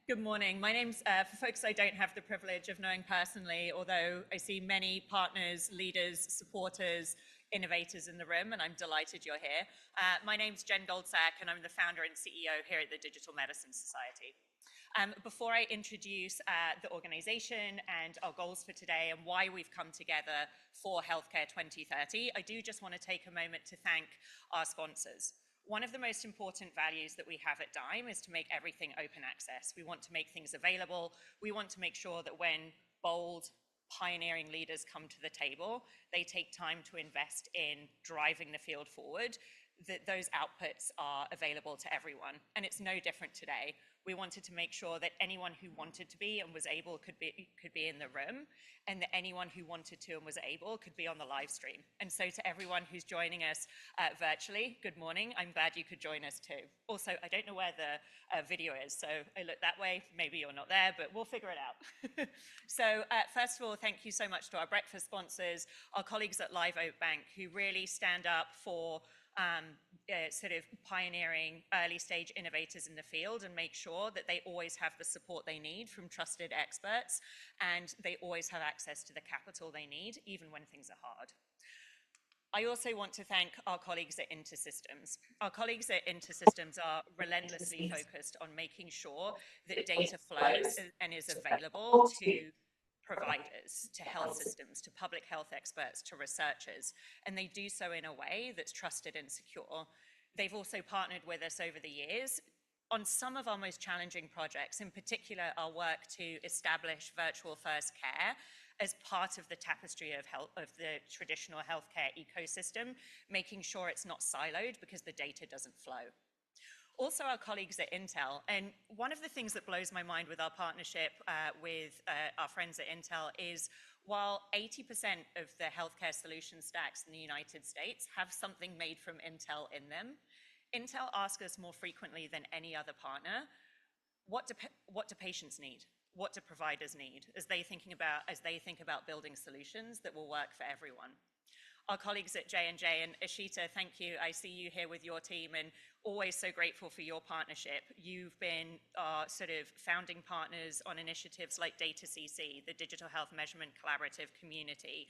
Good morning. My name's, for folks I don't have the privilege of knowing personally, although I see many partners, leaders, supporters, innovators in the room, and I'm delighted you're here. My name's Jen Goldsack, and I'm the founder and CEO here at the Digital Medicine Society. Before I introduce the organization and our goals for today and why we've come together for Healthcare 2030, I do just want to take a moment to thank our sponsors. One of the most important values that we have at Dime is to make everything open access. We want to make things available. We want to make sure that when bold, pioneering leaders come to the table, they take time to invest in driving the field forward, that those outputs are available to everyone. And it's no different today. We wanted to make sure that anyone who wanted to be and was able could be in the room, and that anyone who wanted to and was able could be on the live stream. And so to everyone who's joining us virtually, good morning. I'm glad you could join us too. Also, I don't know where the video is, so I look that way. Maybe you're not there, but we'll figure it out. So first of all, thank you so much to our breakfast sponsors, our colleagues at Live Oak Bank, who really stand up for sort of pioneering early stage innovators in the field and make sure that they always have the support they need from trusted experts, and they always have access to the capital they need, even when things are hard. I also want to thank our colleagues at InterSystems. Our colleagues at InterSystems are relentlessly focused on making sure that data flows and is available to providers, to health systems, to public health experts, to researchers, and they do so in a way that's trusted and secure. They've also partnered with us over the years on some of our most challenging projects, in particular our work to establish virtual first care as part of the tapestry of the traditional healthcare ecosystem, making sure it's not siloed because the data doesn't flow. Also our colleagues at Intel, and one of the things that blows my mind with our partnership with our friends at Intel is while 80% of the healthcare solution stacks in the United States have something made from Intel in them, Intel asks us more frequently than any other partner, what do patients need? What do providers need as they think about building solutions that will work for everyone? Our colleagues at J&J, and Ashita, thank you. I see you here with your team and always so grateful for your partnership. You've been our sort of founding partners on initiatives like DataCC, the Digital Health Measurement Collaborative Community.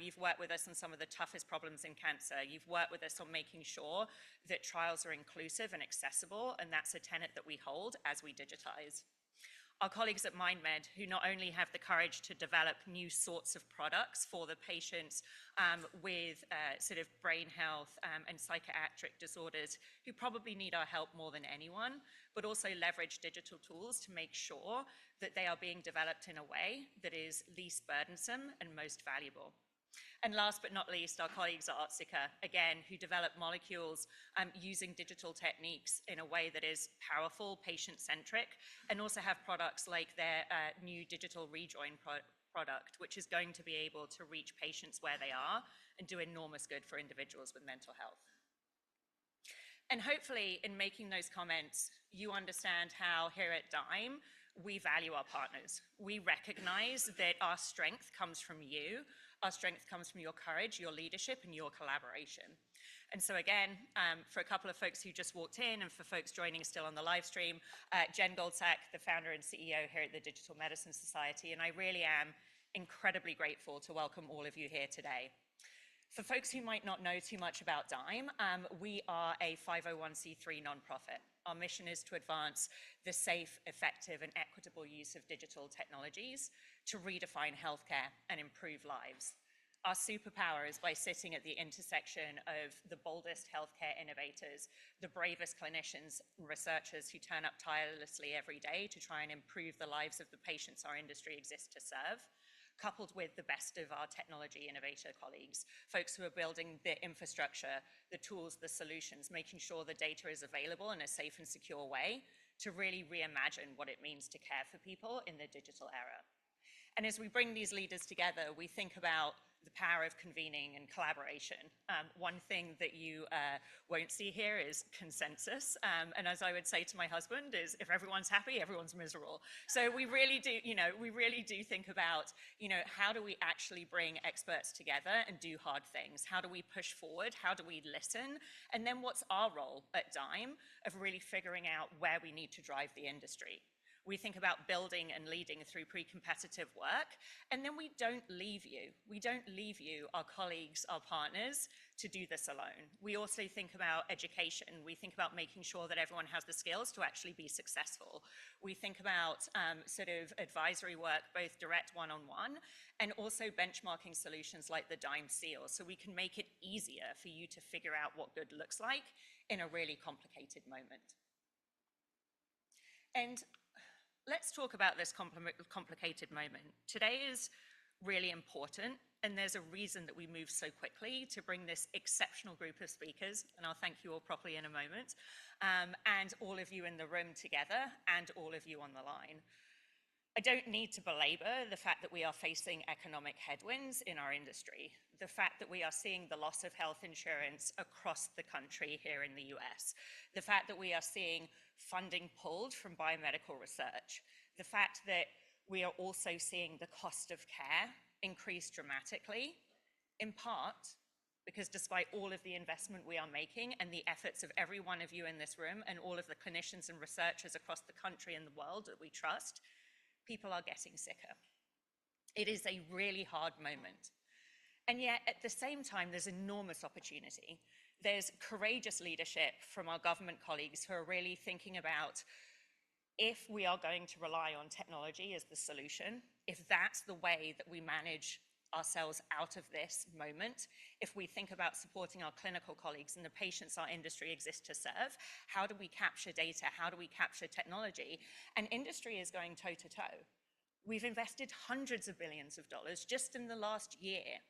You've worked with us on some of the toughest problems in cancer. You've worked with us on making sure that trials are inclusive and accessible, and that's a tenet that we hold as we digitize. Our colleagues at MindMed, who not only have the courage to develop new sorts of products for the patients with sort of brain health and psychiatric disorders who probably need our help more than anyone, but also leverage digital tools to make sure that they are being developed in a way that is least burdensome and most valuable. And last but not least, our colleagues at Otsuka, again, who develop molecules using digital techniques in a way that is powerful, patient-centric, and also have products like their new digital rejoin product, which is going to be able to reach patients where they are and do enormous good for individuals with mental health. And hopefully, in making those comments, you understand how here at Dime, we value our partners. We recognize that our strength comes from you. Our strength comes from your courage, your leadership, and your collaboration. And so again, for a couple of folks who just walked in and for folks joining still on the live stream, Jen Goldsack, the founder and CEO here at the Digital Medicine Society, and I really am incredibly grateful to welcome all of you here today. For folks who might not know too much about Dime, we are a 501c3 nonprofit. Our mission is to advance the safe, effective, and equitable use of digital technologies to redefine healthcare and improve lives. Our superpower is by sitting at the intersection of the boldest healthcare innovators, the bravest clinicians and researchers who turn up tirelessly every day to try and improve the lives of the patients our industry exists to serve, coupled with the best of our technology innovator colleagues, folks who are building the infrastructure, the tools, the solutions, making sure the data is available in a safe and secure way to really reimagine what it means to care for people in the digital era. And as we bring these leaders together, we think about the power of convening and collaboration. One thing that you won't see here is consensus. And as I would say to my husband is, if everyone's happy, everyone's miserable. So we really do, we really do think about, how do we actually bring experts together and do hard things? How do we push forward? How do we listen? And then what's our role at Dime of really figuring out where we need to drive the industry? We think about building and leading through pre-competitive work, and then we don't leave you. We don't leave you, our colleagues, our partners, to do this alone. We also think about education. We think about making sure that everyone has the skills to actually be successful. We think about sort of advisory work, both direct one-on-one, and also benchmarking solutions like the DIME seal, so we can make it easier for you to figure out what good looks like in a really complicated moment. And let's talk about this complicated moment. Today is really important, and there's a reason that we move so quickly to bring this exceptional group of speakers, and I'll thank you all properly in a moment, and all of you in the room together, and all of you on the line. I don't need to belabor the fact that we are facing economic headwinds in our industry, the fact that we are seeing the loss of health insurance across the country here in the US, the fact that we are seeing funding pulled from biomedical research, the fact that we are also seeing the cost of care increase dramatically, in part because despite all of the investment we are making and the efforts of every one of you in this room and all of the clinicians and researchers across the country and the world that we trust, people are getting sicker. It is a really hard moment. And yet, at the same time, there's enormous opportunity. There's courageous leadership from our government colleagues who are really thinking about if we are going to rely on technology as the solution, if that's the way that we manage ourselves out of this moment, if we think about supporting our clinical colleagues and the patients our industry exists to serve, how do we capture data? How do we capture technology? And industry is going toe to toe. We've invested hundreds of billions of dollars just in the last year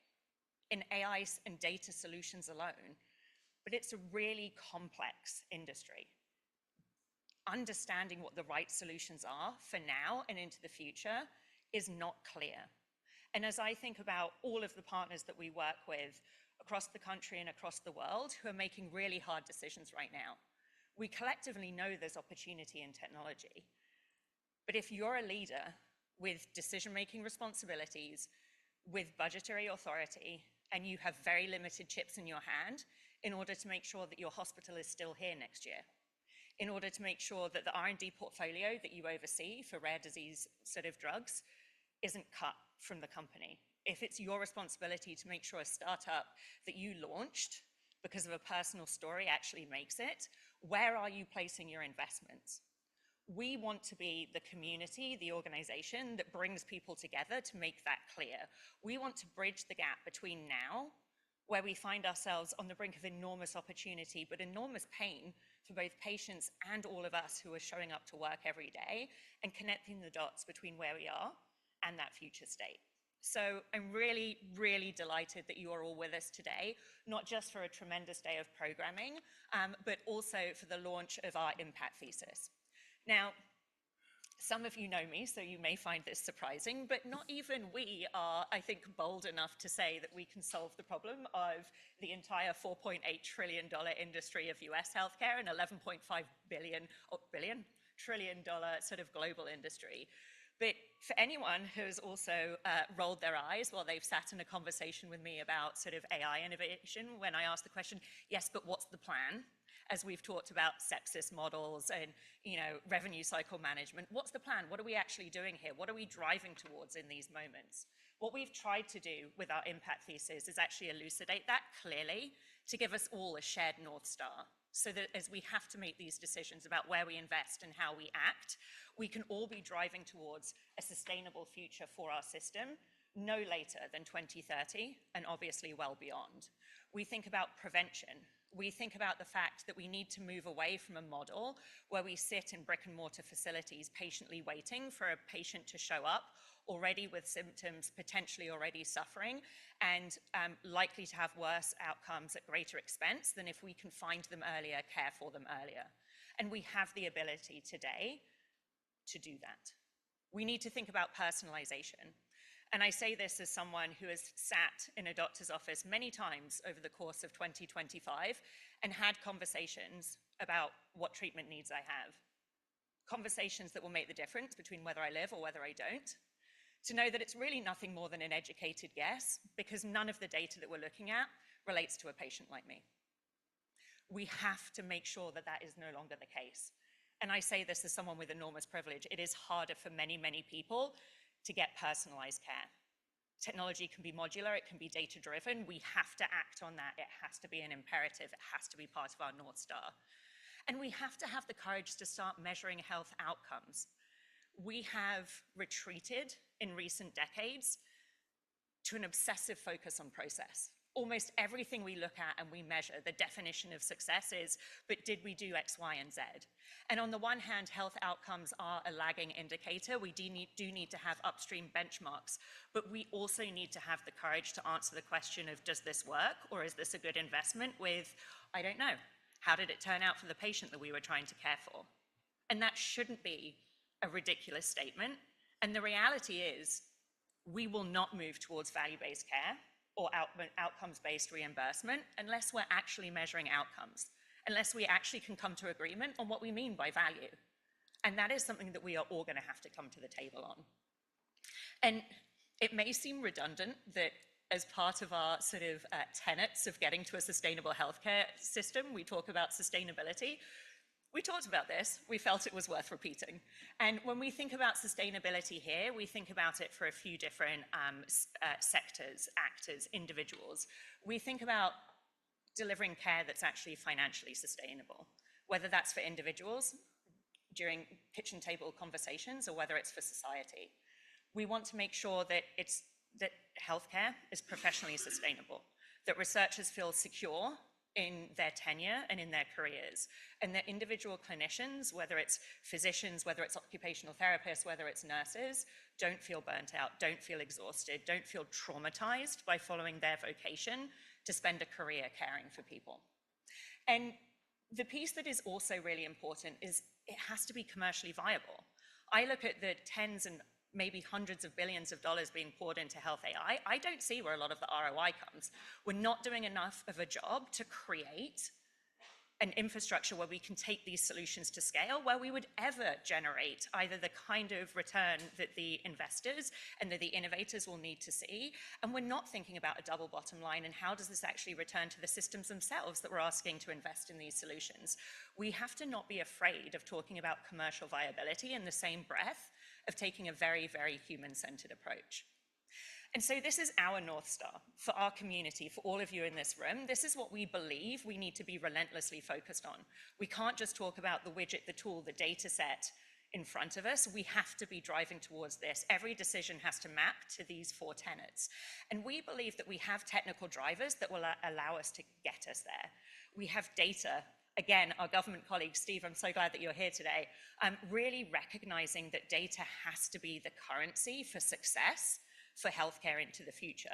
in AI and data solutions alone, but it's a really complex industry. Understanding what the right solutions are for now and into the future is not clear. And as I think about all of the partners that we work with across the country and across the world who are making really hard decisions right now, we collectively know there's opportunity in technology. But if you're a leader with decision-making responsibilities, with budgetary authority, and you have very limited chips in your hand in order to make sure that your hospital is still here next year, in order to make sure that the R&D portfolio that you oversee for rare disease sort of drugs isn't cut from the company. If it's your responsibility to make sure a startup that you launched because of a personal story actually makes it, where are you placing your investments? We want to be the community, the organization that brings people together to make that clear. We want to bridge the gap between now, where we find ourselves on the brink of enormous opportunity, but enormous pain for both patients and all of us who are showing up to work every day, and connecting the dots between where we are and that future state. So I'm really, really delighted that you are all with us today, not just for a tremendous day of programming, but also for the launch of our impact thesis. Now, some of you know me, so you may find this surprising, but not even we are, I think, bold enough to say that we can solve the problem of the entire $4.8 trillion industry of US healthcare and $11.5 trillion sort of global industry. But for anyone who's also rolled their eyes while they've sat in a conversation with me about sort of AI innovation, when I ask the question, yes, but what's the plan? As we've talked about sepsis models and revenue cycle management, what's the plan? What are we actually doing here? What are we driving towards in these moments? What we've tried to do with our impact thesis is actually elucidate that clearly to give us all a shared North Star, so that as we have to make these decisions about where we invest and how we act, we can all be driving towards a sustainable future for our system no later than 2030, and obviously well beyond. We think about prevention. We think about the fact that we need to move away from a model where we sit in brick and mortar facilities patiently waiting for a patient to show up already with symptoms, potentially already suffering, and likely to have worse outcomes at greater expense than if we can find them earlier, care for them earlier. And we have the ability today to do that. We need to think about personalization. And I say this as someone who has sat in a doctor's office many times over the course of 2025 and had conversations about what treatment needs I have. Conversations that will make the difference between whether I live or whether I don't. To know that it's really nothing more than an educated guess, because none of the data that we're looking at relates to a patient like me. We have to make sure that that is no longer the case. And I say this as someone with enormous privilege, it is harder for many, many people to get personalized care. Technology can be modular, it can be data-driven. We have to act on that. It has to be an imperative. It has to be part of our North Star. And we have to have the courage to start measuring health outcomes. We have retreated in recent decades to an obsessive focus on process. Almost everything we look at and we measure, the definition of success is, but did we do X, Y, and Z? And on the one hand, health outcomes are a lagging indicator. We do need to have upstream benchmarks, but we also need to have the courage to answer the question of, does this work, or is this a good investment with, I don't know, how did it turn out for the patient that we were trying to care for? And that shouldn't be a ridiculous statement. And the reality is, we will not move towards value-based care or outcomes-based reimbursement unless we're actually measuring outcomes, unless we actually can come to agreement on what we mean by value. And that is something that we are all going to have to come to the table on. And it may seem redundant that as part of our sort of tenets of getting to a sustainable healthcare system, we talk about sustainability. We talked about this, we felt it was worth repeating. And when we think about sustainability here, we think about it for a few different sectors, actors, individuals. We think about delivering care that's actually financially sustainable, whether that's for individuals during kitchen table conversations or whether it's for society. We want to make sure that healthcare is professionally sustainable, that researchers feel secure in their tenure and in their careers, and that individual clinicians, whether it's physicians, whether it's occupational therapists, whether it's nurses, don't feel burnt out, don't feel exhausted, don't feel traumatized by following their vocation to spend a career caring for people. And the piece that is also really important is it has to be commercially viable. I look at the tens and maybe hundreds of billions of dollars being poured into health AI. I don't see where a lot of the ROI comes. We're not doing enough of a job to create an infrastructure where we can take these solutions to scale, where we would ever generate either the kind of return that the investors and that the innovators will need to see. And we're not thinking about a double bottom line and how does this actually return to the systems themselves that we're asking to invest in these solutions. We have to not be afraid of talking about commercial viability in the same breath of taking a very, very human-centered approach. And so this is our North Star for our community, for all of you in this room. This is what we believe we need to be relentlessly focused on. We can't just talk about the widget, the tool, the data set in front of us. We have to be driving towards this. Every decision has to map to these 4 tenets. And we believe that we have technical drivers that will allow us to get us there. We have data. Again, our government colleague, Steve, I'm so glad that you're here today, really recognizing that data has to be the currency for success for healthcare into the future.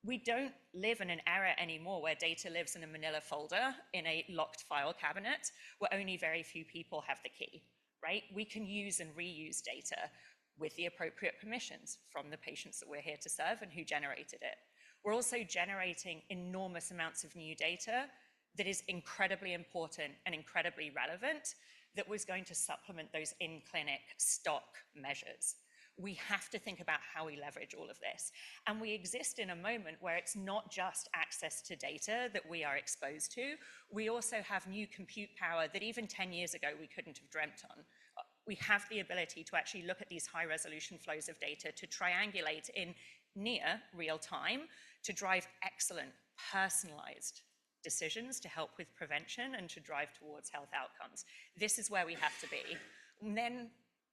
We don't live in an era anymore where data lives in a manila folder in a locked file cabinet where only very few people have the key, right? We can use and reuse data with the appropriate permissions from the patients that we're here to serve and who generated it. We're also generating enormous amounts of new data that is incredibly important and incredibly relevant that was going to supplement those in-clinic stock measures. We have to think about how we leverage all of this. And we exist in a moment where it's not just access to data that we are exposed to. We also have new compute power that even 10 years ago we couldn't have dreamt on. We have the ability to actually look at these high-resolution flows of data, to triangulate in near real time, to drive excellent, personalized decisions to help with prevention and to drive towards health outcomes. This is where we have to be. And then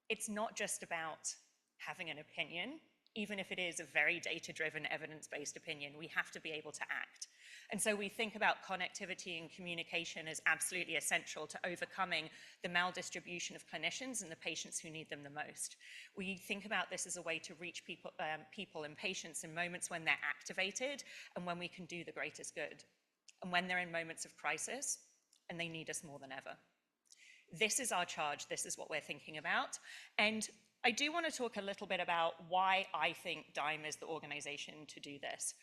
it's not just about having an opinion, even if it is a very data-driven, evidence-based opinion, we have to be able to act. And so we think about connectivity and communication as absolutely essential to overcoming the maldistribution of clinicians and the patients who need them the most. We think about this as a way to reach people and patients in moments when they're activated and when we can do the greatest good, and when they're in moments of crisis and they need us more than ever. This is our charge, this is what we're thinking about. And I do want to talk a little bit about why I think DIME is the organization to do this.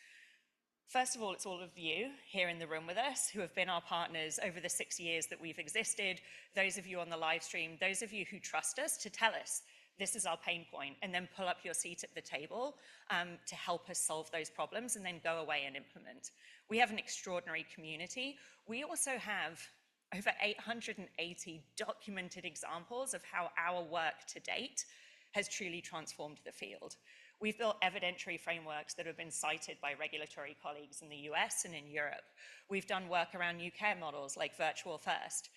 First of all, it's all of you here in the room with us who have been our partners over the 6 years that we've existed, those of you on the live stream, those of you who trust us to tell us this is our pain point, and then pull up your seat at the table to help us solve those problems and then go away and implement. We have an extraordinary community. We also have over 880 documented examples of how our work to date has truly transformed the field. We've built evidentiary frameworks that have been cited by regulatory colleagues in the US and in Europe. We've done work around new care models like virtual first.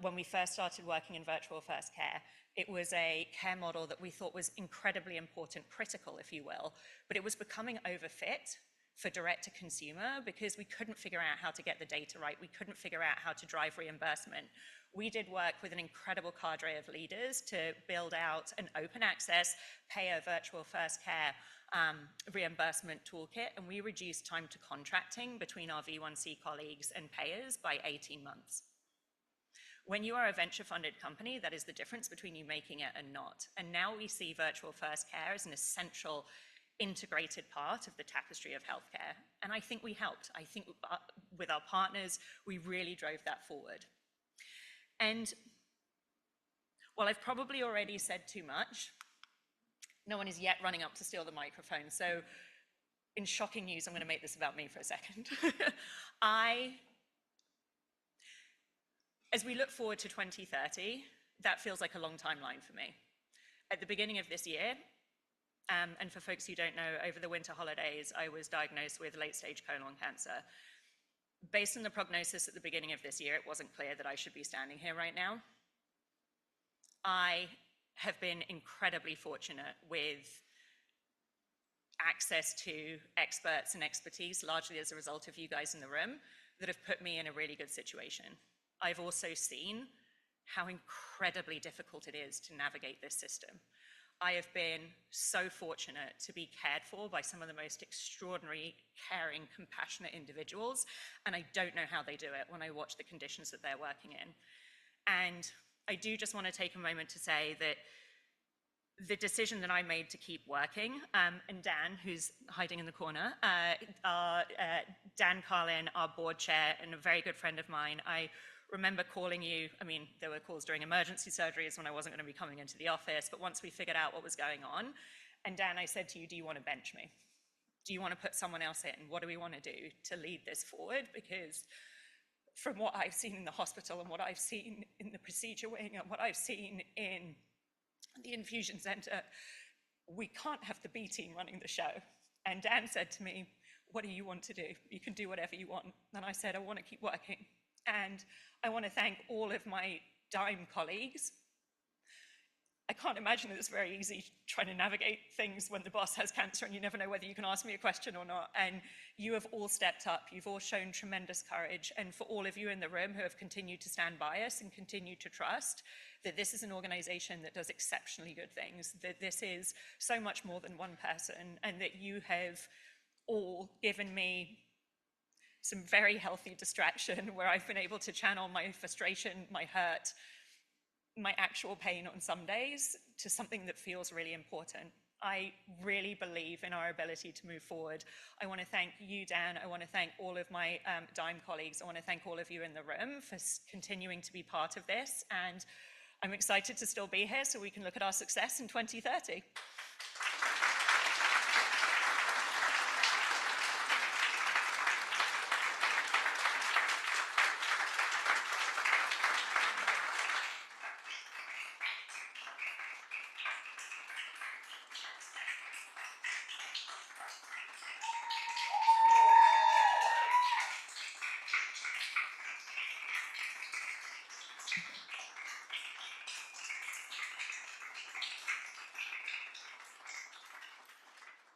When we first started working in virtual first care, it was a care model that we thought was incredibly important, critical, if you will, but it was becoming overfit for direct to consumer because we couldn't figure out how to get the data right. We couldn't figure out how to drive reimbursement. We did work with an incredible cadre of leaders to build out an open access payer virtual first care reimbursement toolkit, and we reduced time to contracting between our V1C colleagues and payers by 18 months. When you are a venture funded company, that is the difference between you making it and not. And now we see virtual first care as an essential integrated part of the tapestry of healthcare. And I think we helped. I think with our partners, we really drove that forward. And while I've probably already said too much, no one is yet running up to steal the microphone. So in shocking news, I'm going to make this about me for a second. As we look forward to 2030, that feels like a long timeline for me. At the beginning of this year, and for folks who don't know, over the winter holidays, I was diagnosed with late-stage colon cancer. Based on the prognosis at the beginning of this year, it wasn't clear that I should be standing here right now. I have been incredibly fortunate with access to experts and expertise, largely as a result of you guys in the room, that have put me in a really good situation. I've also seen how incredibly difficult it is to navigate this system. I have been so fortunate to be cared for by some of the most extraordinary, caring, compassionate individuals, and I don't know how they do it when I watch the conditions that they're working in. And I do just want to take a moment to say that the decision that I made to keep working, and Dan, who's hiding in the corner, Dan Carlin, our board chair and a very good friend of mine, I remember calling you. I mean, there were calls during emergency surgeries when I wasn't going to be coming into the office, but once we figured out what was going on, and Dan, I said to you, do you want to bench me? Do you want to put someone else in? What do we want to do to lead this forward? Because from what I've seen in the hospital and what I've seen in the procedure wing and what I've seen in the infusion center, we can't have the B team running the show. And Dan said to me, what do you want to do? You can do whatever you want. And I said, I want to keep working. And I want to thank all of my DIME colleagues. I can't imagine that it's very easy trying to navigate things when the boss has cancer and you never know whether you can ask me a question or not. And you have all stepped up. You've all shown tremendous courage. And for all of you in the room who have continued to stand by us and continue to trust that this is an organization that does exceptionally good things, that this is so much more than one person, and that you have all given me some very healthy distraction where I've been able to channel my frustration, my hurt, my actual pain on some days to something that feels really important. I really believe in our ability to move forward. I want to thank you, Dan. I want to thank all of my DIME colleagues. I want to thank all of you in the room for continuing to be part of this. And I'm excited to still be here so we can look at our success in 2030.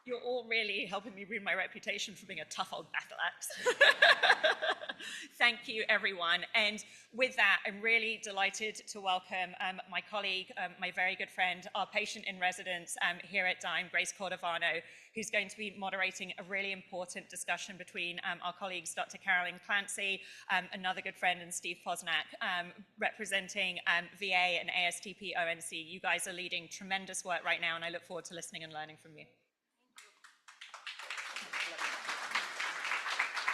You're all really helping me ruin my reputation for being a tough old battle axe. Thank you, everyone. And with that, I'm really delighted to welcome my colleague, my very good friend, our patient in residence here at DIME, Grace Cordovano, who's going to be moderating a really important discussion between our colleagues, Dr. Carolyn Clancy, another good friend, and Steve Posnack, representing VA and ASTP ONC. You guys are leading tremendous work right now, and I look forward to listening and learning from you.